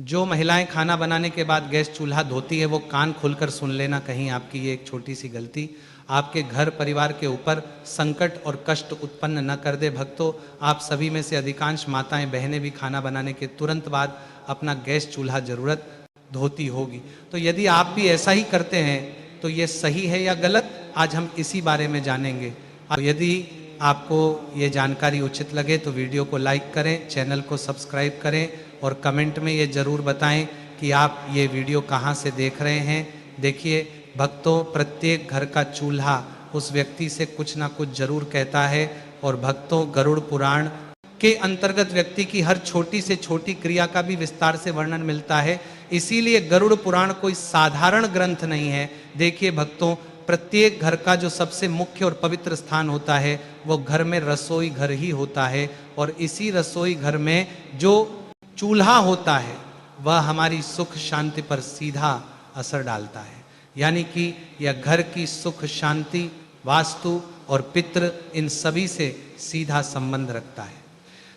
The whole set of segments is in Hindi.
जो महिलाएं खाना बनाने के बाद गैस चूल्हा धोती है वो कान खोलकर सुन लेना, कहीं आपकी ये एक छोटी सी गलती आपके घर परिवार के ऊपर संकट और कष्ट उत्पन्न न कर दे। भक्तों, आप सभी में से अधिकांश माताएं बहनें भी खाना बनाने के तुरंत बाद अपना गैस चूल्हा जरूरत धोती होगी। तो यदि आप भी ऐसा ही करते हैं तो ये सही है या गलत, आज हम इसी बारे में जानेंगे। तो यदि आपको ये जानकारी उचित लगे तो वीडियो को लाइक करें, चैनल को सब्सक्राइब करें और कमेंट में ये ज़रूर बताएं कि आप ये वीडियो कहाँ से देख रहे हैं। देखिए भक्तों, प्रत्येक घर का चूल्हा उस व्यक्ति से कुछ ना कुछ जरूर कहता है। और भक्तों, गरुड़ पुराण के अंतर्गत व्यक्ति की हर छोटी से छोटी क्रिया का भी विस्तार से वर्णन मिलता है। इसीलिए गरुड़ पुराण कोई साधारण ग्रंथ नहीं है। देखिए भक्तों, प्रत्येक घर का जो सबसे मुख्य और पवित्र स्थान होता है वो घर में रसोई घर ही होता है। और इसी रसोई घर में जो चूल्हा होता है वह हमारी सुख शांति पर सीधा असर डालता है। यानी कि यह घर की सुख शांति, वास्तु और पितृ, इन सभी से सीधा संबंध रखता है।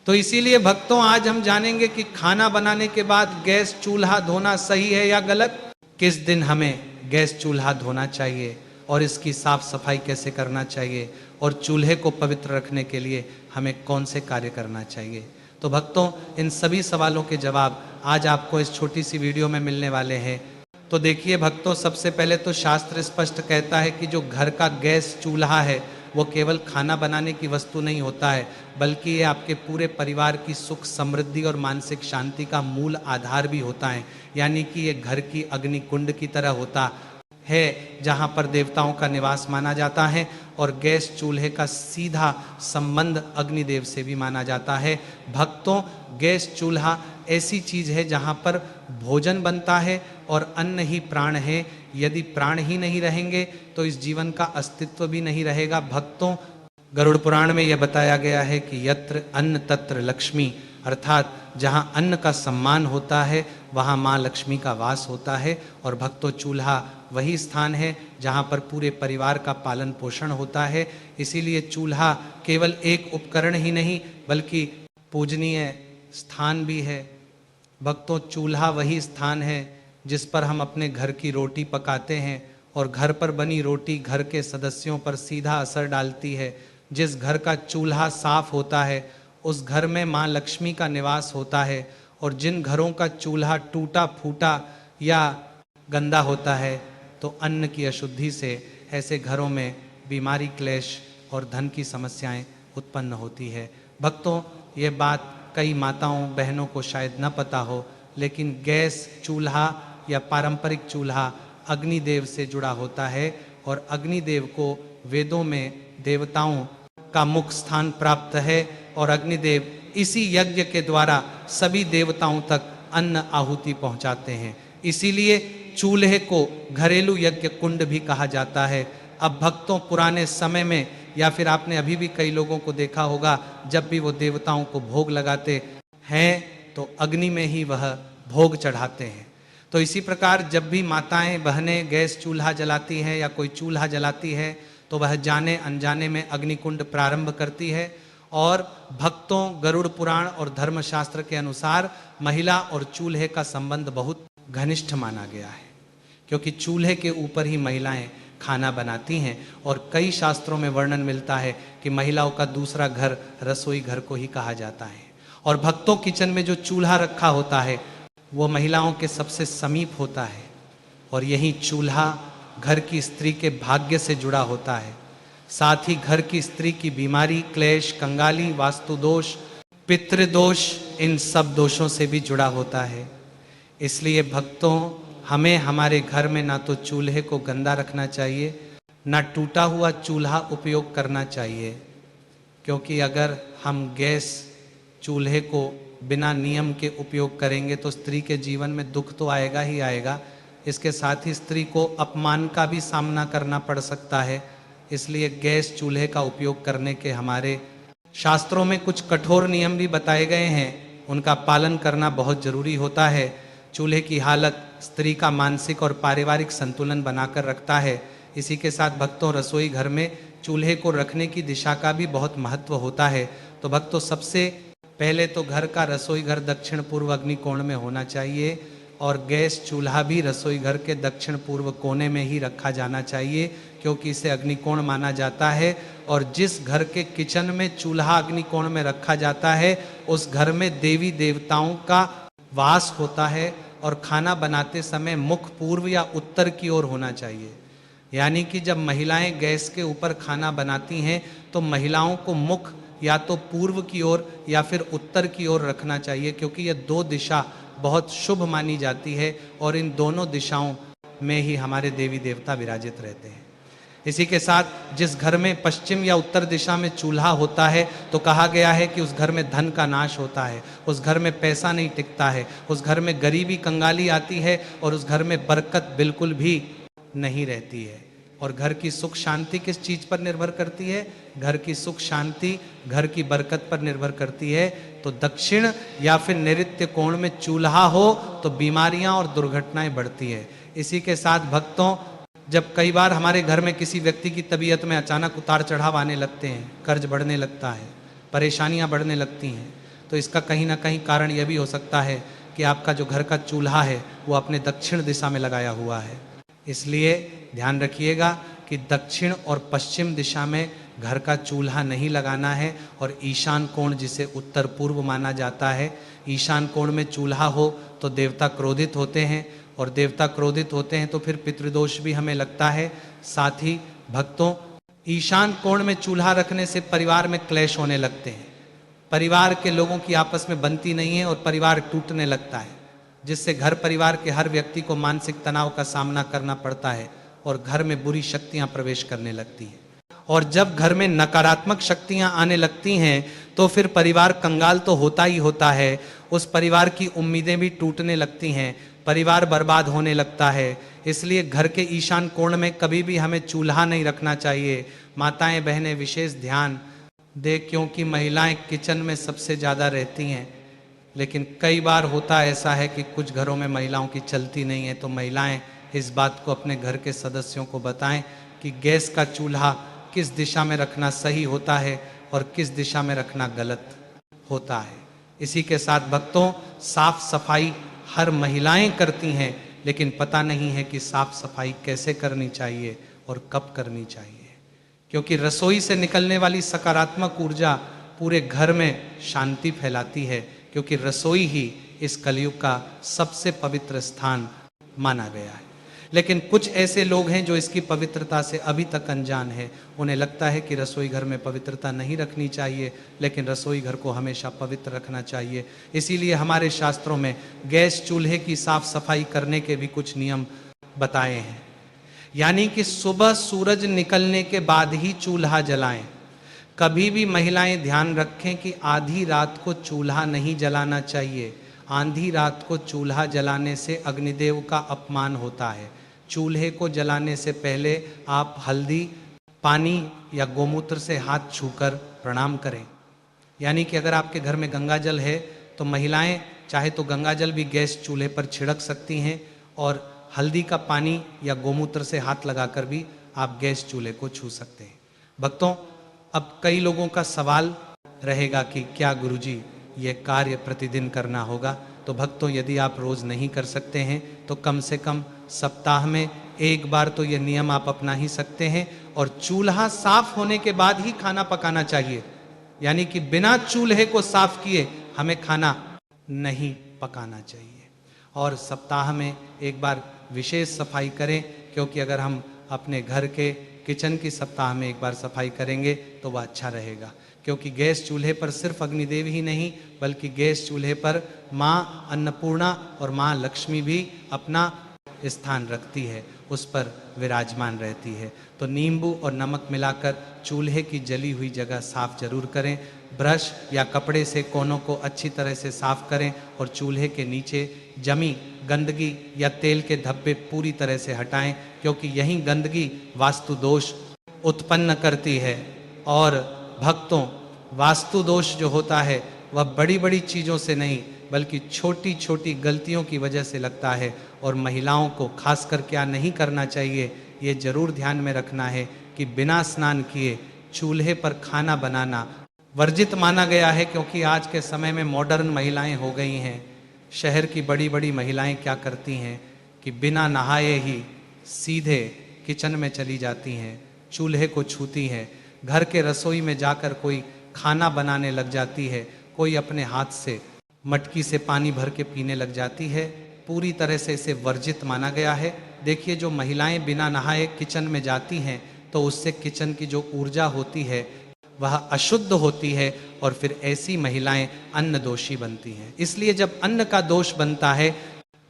तो इसीलिए भक्तों, आज हम जानेंगे कि खाना बनाने के बाद गैस चूल्हा धोना सही है या गलत, किस दिन हमें गैस चूल्हा धोना चाहिए और इसकी साफ सफाई कैसे करना चाहिए, और चूल्हे को पवित्र रखने के लिए हमें कौन से कार्य करना चाहिए। तो भक्तों, इन सभी सवालों के जवाब आज आपको इस छोटी सी वीडियो में मिलने वाले हैं। तो देखिए भक्तों, सबसे पहले तो शास्त्र स्पष्ट कहता है कि जो घर का गैस चूल्हा है वो केवल खाना बनाने की वस्तु नहीं होता है, बल्कि ये आपके पूरे परिवार की सुख समृद्धि और मानसिक शांति का मूल आधार भी होता है। यानी कि ये घर की अग्नि कुंड की तरह होता है जहाँ पर देवताओं का निवास माना जाता है। और गैस चूल्हे का सीधा संबंध अग्निदेव से भी माना जाता है। भक्तों, गैस चूल्हा ऐसी चीज है जहाँ पर भोजन बनता है और अन्न ही प्राण है। यदि प्राण ही नहीं रहेंगे तो इस जीवन का अस्तित्व भी नहीं रहेगा। भक्तों, गरुड़ पुराण में यह बताया गया है कि यत्र अन्न तत्र लक्ष्मी, अर्थात जहाँ अन्न का सम्मान होता है वहाँ माँ लक्ष्मी का वास होता है। और भक्तों, चूल्हा वही स्थान है जहाँ पर पूरे परिवार का पालन पोषण होता है। इसीलिए चूल्हा केवल एक उपकरण ही नहीं बल्कि पूजनीय स्थान भी है। भक्तों, चूल्हा वही स्थान है जिस पर हम अपने घर की रोटी पकाते हैं और घर पर बनी रोटी घर के सदस्यों पर सीधा असर डालती है। जिस घर का चूल्हा साफ होता है उस घर में माँ लक्ष्मी का निवास होता है। और जिन घरों का चूल्हा टूटा फूटा या गंदा होता है तो अन्न की अशुद्धि से ऐसे घरों में बीमारी, क्लेश और धन की समस्याएं उत्पन्न होती है। भक्तों, ये बात कई माताओं बहनों को शायद न पता हो, लेकिन गैस चूल्हा या पारंपरिक चूल्हा अग्निदेव से जुड़ा होता है। और अग्निदेव को वेदों में देवताओं का मुख स्थान प्राप्त है। और अग्निदेव इसी यज्ञ के द्वारा सभी देवताओं तक अन्न आहुति पहुंचाते हैं। इसीलिए चूल्हे को घरेलू यज्ञ कुंड भी कहा जाता है। अब भक्तों, पुराने समय में या फिर आपने अभी भी कई लोगों को देखा होगा, जब भी वो देवताओं को भोग लगाते हैं तो अग्नि में ही वह भोग चढ़ाते हैं। तो इसी प्रकार जब भी माताएं बहनें गैस चूल्हा जलाती हैं या कोई चूल्हा जलाती है तो वह जाने अनजाने में अग्निकुंड प्रारंभ करती है। और भक्तों, गरुड़ पुराण और धर्मशास्त्र के अनुसार महिला और चूल्हे का संबंध बहुत घनिष्ठ माना गया है, क्योंकि चूल्हे के ऊपर ही महिलाएं खाना बनाती हैं। और कई शास्त्रों में वर्णन मिलता है कि महिलाओं का दूसरा घर रसोई घर को ही कहा जाता है। और भक्तों, किचन में जो चूल्हा रखा होता है वो महिलाओं के सबसे समीप होता है। और यही चूल्हा घर की स्त्री के भाग्य से जुड़ा होता है। साथ ही घर की स्त्री की बीमारी, क्लेश, कंगाली, वास्तु दोष, पितृदोष, इन सब दोषों से भी जुड़ा होता है। इसलिए भक्तों, हमें हमारे घर में ना तो चूल्हे को गंदा रखना चाहिए, ना टूटा हुआ चूल्हा उपयोग करना चाहिए। क्योंकि अगर हम गैस चूल्हे को बिना नियम के उपयोग करेंगे तो स्त्री के जीवन में दुख तो आएगा ही आएगा, इसके साथ ही स्त्री को अपमान का भी सामना करना पड़ सकता है। इसलिए गैस चूल्हे का उपयोग करने के हमारे शास्त्रों में कुछ कठोर नियम भी बताए गए हैं, उनका पालन करना बहुत जरूरी होता है। चूल्हे की हालत स्त्री का मानसिक और पारिवारिक संतुलन बनाकर रखता है। इसी के साथ भक्तों, रसोई घर में चूल्हे को रखने की दिशा का भी बहुत महत्व होता है। तो भक्तों, सबसे पहले तो घर का रसोई घर दक्षिण पूर्व अग्नि कोण में होना चाहिए और गैस चूल्हा भी रसोई घर के दक्षिण पूर्व कोने में ही रखा जाना चाहिए, क्योंकि इसे अग्निकोण माना जाता है। और जिस घर के किचन में चूल्हा अग्निकोण में रखा जाता है उस घर में देवी देवताओं का वास होता है और खाना बनाते समय मुख पूर्व या उत्तर की ओर होना चाहिए। यानी कि जब महिलाएं गैस के ऊपर खाना बनाती हैं तो महिलाओं को मुख या तो पूर्व की ओर या फिर उत्तर की ओर रखना चाहिए, क्योंकि ये दो दिशा बहुत शुभ मानी जाती है और इन दोनों दिशाओं में ही हमारे देवी देवता विराजित रहते हैं। इसी के साथ जिस घर में पश्चिम या उत्तर दिशा में चूल्हा होता है तो कहा गया है कि उस घर में धन का नाश होता है, उस घर में पैसा नहीं टिकता है, उस घर में गरीबी कंगाली आती है और उस घर में बरकत बिल्कुल भी नहीं रहती है। और घर की सुख शांति किस चीज पर निर्भर करती है? घर की सुख शांति घर की बरकत पर निर्भर करती है। तो दक्षिण या फिर नैऋत्य कोण में चूल्हा हो तो बीमारियां और दुर्घटनाएं बढ़ती है। इसी के साथ भक्तों, जब कई बार हमारे घर में किसी व्यक्ति की तबीयत में अचानक उतार चढ़ाव आने लगते हैं, कर्ज बढ़ने लगता है, परेशानियां बढ़ने लगती हैं, तो इसका कहीं ना कहीं कारण यह भी हो सकता है कि आपका जो घर का चूल्हा है वो अपने दक्षिण दिशा में लगाया हुआ है। इसलिए ध्यान रखिएगा कि दक्षिण और पश्चिम दिशा में घर का चूल्हा नहीं लगाना है। और ईशान कोण, जिसे उत्तर पूर्व माना जाता है, ईशान कोण में चूल्हा हो तो देवता क्रोधित होते हैं और देवता क्रोधित होते हैं तो फिर पितृदोष भी हमें लगता है। साथ ही भक्तों, ईशान कोण में चूल्हा रखने से परिवार में क्लेश होने लगते हैं, परिवार के लोगों की आपस में बनती नहीं है और परिवार टूटने लगता है, जिससे घर परिवार के हर व्यक्ति को मानसिक तनाव का सामना करना पड़ता है और घर में बुरी शक्तियां प्रवेश करने लगती हैं। और जब घर में नकारात्मक शक्तियां आने लगती हैं तो फिर परिवार कंगाल तो होता ही होता है, उस परिवार की उम्मीदें भी टूटने लगती हैं, परिवार बर्बाद होने लगता है। इसलिए घर के ईशान कोण में कभी भी हमें चूल्हा नहीं रखना चाहिए। माताएं बहनें विशेष ध्यान दे, क्योंकि महिलाएं किचन में सबसे ज़्यादा रहती हैं। लेकिन कई बार होता ऐसा है कि कुछ घरों में महिलाओं की चलती नहीं है, तो महिलाएं इस बात को अपने घर के सदस्यों को बताएं कि गैस का चूल्हा किस दिशा में रखना सही होता है और किस दिशा में रखना गलत होता है। इसी के साथ भक्तों, साफ सफाई हर महिलाएं करती हैं, लेकिन पता नहीं है कि साफ सफाई कैसे करनी चाहिए और कब करनी चाहिए, क्योंकि रसोई से निकलने वाली सकारात्मक ऊर्जा पूरे घर में शांति फैलाती है, क्योंकि रसोई ही इस कलयुग का सबसे पवित्र स्थान माना गया है। लेकिन कुछ ऐसे लोग हैं जो इसकी पवित्रता से अभी तक अनजान है। उन्हें लगता है कि रसोई घर में पवित्रता नहीं रखनी चाहिए, लेकिन रसोई घर को हमेशा पवित्र रखना चाहिए। इसीलिए हमारे शास्त्रों में गैस चूल्हे की साफ सफाई करने के भी कुछ नियम बताए हैं। यानी कि सुबह सूरज निकलने के बाद ही चूल्हा जलाएं। कभी भी महिलाएं ध्यान रखें कि आधी रात को चूल्हा नहीं जलाना चाहिए। आधी रात को चूल्हा जलाने से अग्निदेव का अपमान होता है। चूल्हे को जलाने से पहले आप हल्दी, पानी या गोमूत्र से हाथ छूकर प्रणाम करें। यानी कि अगर आपके घर में गंगा जल है तो महिलाएं चाहे तो गंगा जल भी गैस चूल्हे पर छिड़क सकती हैं और हल्दी का पानी या गोमूत्र से हाथ लगाकर भी आप गैस चूल्हे को छू सकते हैं। भक्तों, अब कई लोगों का सवाल रहेगा कि क्या गुरुजी ये कार्य प्रतिदिन करना होगा? तो भक्तों, यदि आप रोज नहीं कर सकते हैं तो कम से कम सप्ताह में एक बार तो ये नियम आप अपना ही सकते हैं। और चूल्हा साफ होने के बाद ही खाना पकाना चाहिए, यानी कि बिना चूल्हे को साफ किए हमें खाना नहीं पकाना चाहिए। और सप्ताह में एक बार विशेष सफाई करें, क्योंकि अगर हम अपने घर के किचन की सप्ताह में एक बार सफाई करेंगे तो वह अच्छा रहेगा। क्योंकि गैस चूल्हे पर सिर्फ अग्निदेव ही नहीं, बल्कि गैस चूल्हे पर माँ अन्नपूर्णा और माँ लक्ष्मी भी अपना स्थान रखती है, उस पर विराजमान रहती है। तो नींबू और नमक मिलाकर चूल्हे की जली हुई जगह साफ जरूर करें। ब्रश या कपड़े से कोनों को अच्छी तरह से साफ करें और चूल्हे के नीचे जमी गंदगी या तेल के धब्बे पूरी तरह से हटाएं, क्योंकि यही गंदगी वास्तु दोष उत्पन्न करती है। और भक्तों, वास्तु दोष जो होता है वह बड़ी बड़ी चीज़ों से नहीं बल्कि छोटी छोटी गलतियों की वजह से लगता है। और महिलाओं को खासकर क्या नहीं करना चाहिए, ये जरूर ध्यान में रखना है कि बिना स्नान किए चूल्हे पर खाना बनाना वर्जित माना गया है, क्योंकि आज के समय में मॉडर्न महिलाएं हो गई हैं। शहर की बड़ी बड़ी महिलाएं क्या करती हैं कि बिना नहाए ही सीधे किचन में चली जाती हैं, चूल्हे को छूती हैं, घर के रसोई में जाकर कोई खाना बनाने लग जाती है, कोई अपने हाथ से मटकी से पानी भर के पीने लग जाती है। पूरी तरह से इसे वर्जित माना गया है। देखिए, जो महिलाएं बिना नहाए किचन में जाती हैं तो उससे किचन की जो ऊर्जा होती है वह अशुद्ध होती है और फिर ऐसी महिलाएं अन्न दोषी बनती हैं। इसलिए जब अन्न का दोष बनता है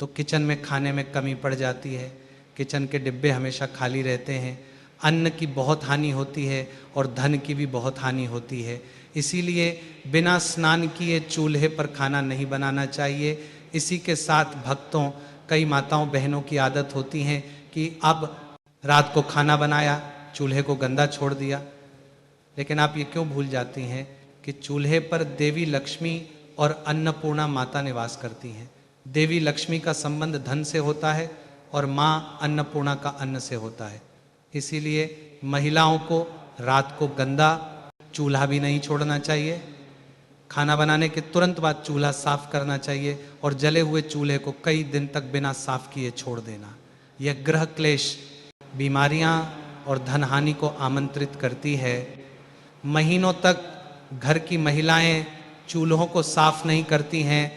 तो किचन में खाने में कमी पड़ जाती है, किचन के डिब्बे हमेशा खाली रहते हैं, अन्न की बहुत हानि होती है और धन की भी बहुत हानि होती है। इसीलिए बिना स्नान किए चूल्हे पर खाना नहीं बनाना चाहिए। इसी के साथ भक्तों, कई माताओं बहनों की आदत होती है कि अब रात को खाना बनाया, चूल्हे को गंदा छोड़ दिया। लेकिन आप ये क्यों भूल जाती हैं कि चूल्हे पर देवी लक्ष्मी और अन्नपूर्णा माता निवास करती हैं। देवी लक्ष्मी का संबंध धन से होता है और माँ अन्नपूर्णा का अन्न से होता है। इसीलिए महिलाओं को रात को गंदा चूल्हा भी नहीं छोड़ना चाहिए। खाना बनाने के तुरंत बाद चूल्हा साफ करना चाहिए और जले हुए चूल्हे को कई दिन तक बिना साफ किए छोड़ देना। यह ग्रह क्लेश, बीमारियां और धन हानि को आमंत्रित करती है। महीनों तक घर की महिलाएं चूल्हों को साफ नहीं करती हैं,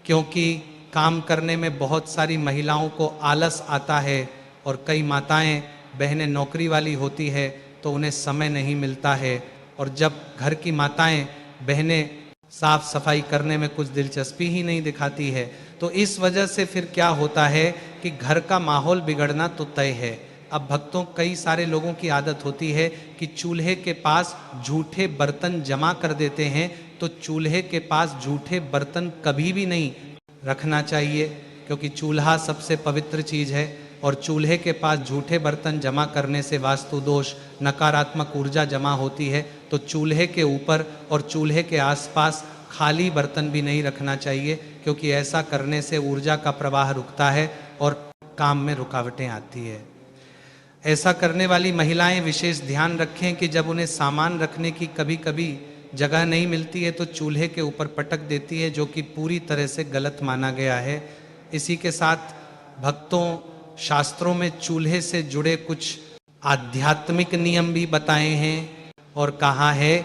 क्योंकि काम करने में बहुत सारी महिलाओं को आलस आता है और कई माताएं बहनें नौकरी वाली होती है तो उन्हें समय नहीं मिलता है। और जब घर की माताएं बहनें साफ सफाई करने में कुछ दिलचस्पी ही नहीं दिखाती है तो इस वजह से फिर क्या होता है कि घर का माहौल बिगड़ना तो तय है। अब भक्तों, कई सारे लोगों की आदत होती है कि चूल्हे के पास झूठे बर्तन जमा कर देते हैं, तो चूल्हे के पास झूठे बर्तन कभी भी नहीं रखना चाहिए, क्योंकि चूल्हा सबसे पवित्र चीज़ है और चूल्हे के पास झूठे बर्तन जमा करने से वास्तु दोष, नकारात्मक ऊर्जा जमा होती है। तो चूल्हे के ऊपर और चूल्हे के आसपास खाली बर्तन भी नहीं रखना चाहिए, क्योंकि ऐसा करने से ऊर्जा का प्रवाह रुकता है और काम में रुकावटें आती है। ऐसा करने वाली महिलाएं विशेष ध्यान रखें कि जब उन्हें सामान रखने की कभी कभी जगह नहीं मिलती है तो चूल्हे के ऊपर पटक देती है, जो कि पूरी तरह से गलत माना गया है। इसी के साथ भक्तों, शास्त्रों में चूल्हे से जुड़े कुछ आध्यात्मिक नियम भी बताए हैं और कहा है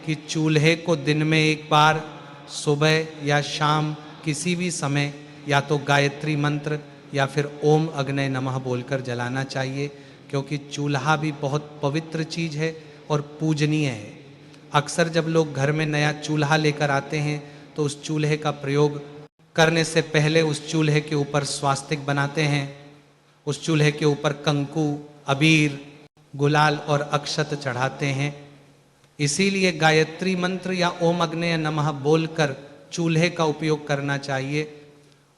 कि चूल्हे को दिन में एक बार सुबह या शाम किसी भी समय या तो गायत्री मंत्र या फिर ओम अग्नय नमः बोलकर जलाना चाहिए, क्योंकि चूल्हा भी बहुत पवित्र चीज़ है और पूजनीय है। अक्सर जब लोग घर में नया चूल्हा लेकर आते हैं तो उस चूल्हे का प्रयोग करने से पहले उस चूल्हे के ऊपर स्वास्तिक बनाते हैं, उस चूल्हे के ऊपर कंकु, अबीर, गुलाल और अक्षत चढ़ाते हैं। इसीलिए गायत्री मंत्र या ओम अग्नेय नमः बोलकर चूल्हे का उपयोग करना चाहिए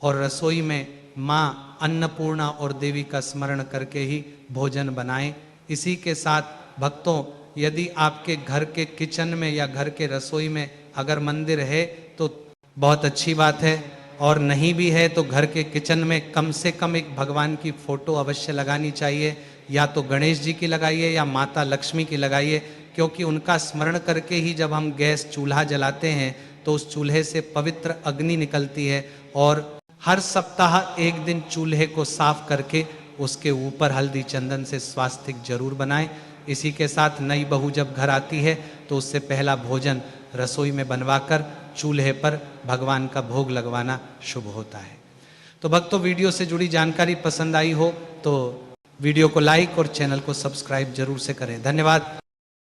और रसोई में माँ अन्नपूर्णा और देवी का स्मरण करके ही भोजन बनाएं। इसी के साथ भक्तों, यदि आपके घर के किचन में या घर के रसोई में अगर मंदिर है तो बहुत अच्छी बात है, और नहीं भी है तो घर के किचन में कम से कम एक भगवान की फोटो अवश्य लगानी चाहिए। या तो गणेश जी की लगाइए या माता लक्ष्मी की लगाइए, क्योंकि उनका स्मरण करके ही जब हम गैस चूल्हा जलाते हैं तो उस चूल्हे से पवित्र अग्नि निकलती है। और हर सप्ताह एक दिन चूल्हे को साफ करके उसके ऊपर हल्दी चंदन से स्वास्तिक जरूर बनाएं। इसी के साथ नई बहू जब घर आती है तो उससे पहला भोजन रसोई में बनवाकर चूल्हे पर भगवान का भोग लगवाना शुभ होता है। तो भक्तों, वीडियो से जुड़ी जानकारी पसंद आई हो तो वीडियो को लाइक और चैनल को सब्सक्राइब जरूर से करें। धन्यवाद।